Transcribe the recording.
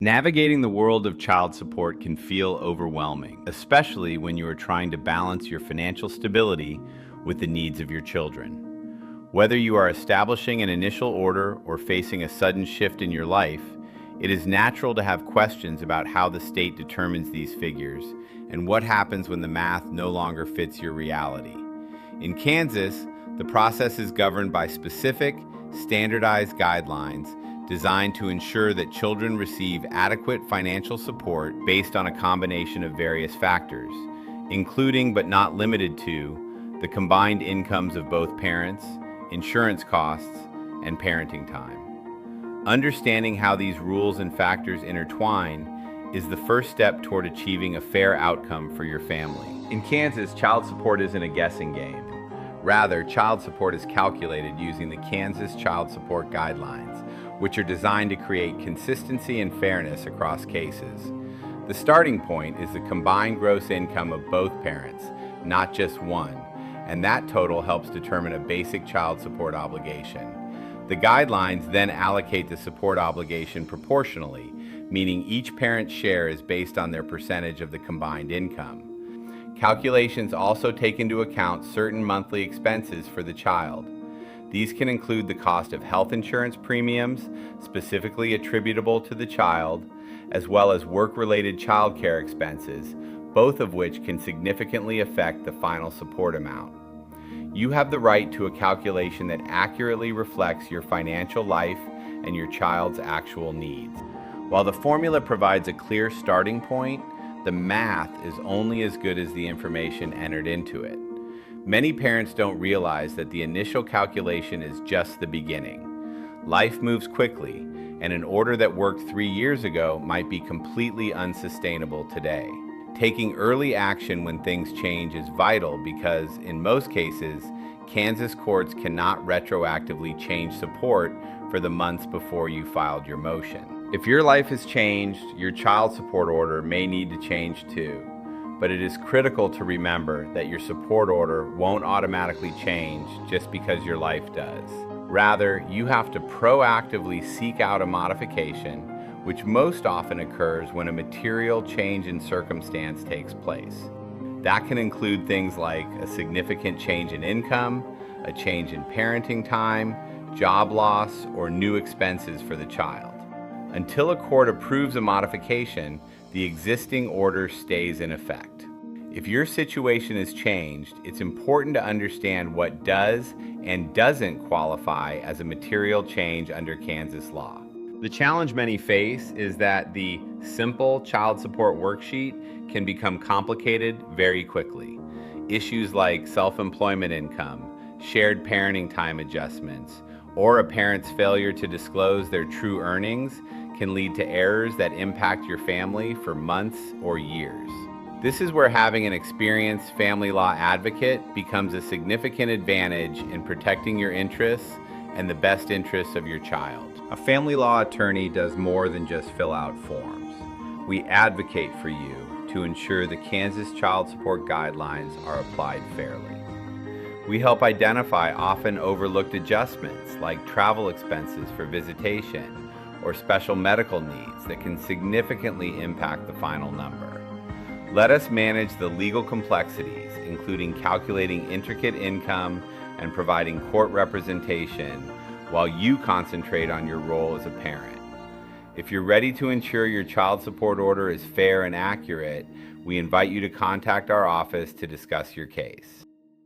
Navigating the world of child support can feel overwhelming, especially when you are trying to balance your financial stability with the needs of your children. Whether you are establishing an initial order or facing a sudden shift in your life, it is natural to have questions about how the state determines these figures and what happens when the math no longer fits your reality. In Kansas, the process is governed by specific, standardized guidelines designed to ensure that children receive adequate financial support based on a combination of various factors, including but not limited to the combined incomes of both parents, insurance costs, and parenting time. Understanding how these rules and factors intertwine is the first step toward achieving a fair outcome for your family. In Kansas, child support isn't a guessing game. Rather, child support is calculated using the Kansas Child Support Guidelines, which are designed to create consistency and fairness across cases. The starting point is the combined gross income of both parents, not just one, and that total helps determine a basic child support obligation. The guidelines then allocate the support obligation proportionally, meaning each parent's share is based on their percentage of the combined income. Calculations also take into account certain monthly expenses for the child. These can include the cost of health insurance premiums, specifically attributable to the child, as well as work-related childcare expenses, both of which can significantly affect the final support amount. You have the right to a calculation that accurately reflects your financial life and your child's actual needs. While the formula provides a clear starting point, the math is only as good as the information entered into it. Many parents don't realize that the initial calculation is just the beginning. Life moves quickly, and an order that worked 3 years ago might be completely unsustainable today. Taking early action when things change is vital because, in most cases, Kansas courts cannot retroactively change support for the months before you filed your motion. If your life has changed, your child support order may need to change too. But it is critical to remember that your support order won't automatically change just because your life does. Rather, you have to proactively seek out a modification, which most often occurs when a material change in circumstance takes place. That can include things like a significant change in income, a change in parenting time, job loss, or new expenses for the child. Until a court approves a modification, the existing order stays in effect. If your situation has changed, it's important to understand what does and doesn't qualify as a material change under Kansas law. The challenge many face is that the simple child support worksheet can become complicated very quickly. Issues like self-employment income, shared parenting time adjustments, or a parent's failure to disclose their true earnings can lead to errors that impact your family for months or years. This is where having an experienced family law advocate becomes a significant advantage in protecting your interests and the best interests of your child. A family law attorney does more than just fill out forms. We advocate for you to ensure the Kansas Child Support Guidelines are applied fairly. We help identify often overlooked adjustments like travel expenses for visitation or special medical needs that can significantly impact the final number. Let us manage the legal complexities, including calculating intricate income and providing court representation, while you concentrate on your role as a parent. If you're ready to ensure your child support order is fair and accurate, we invite you to contact our office to discuss your case.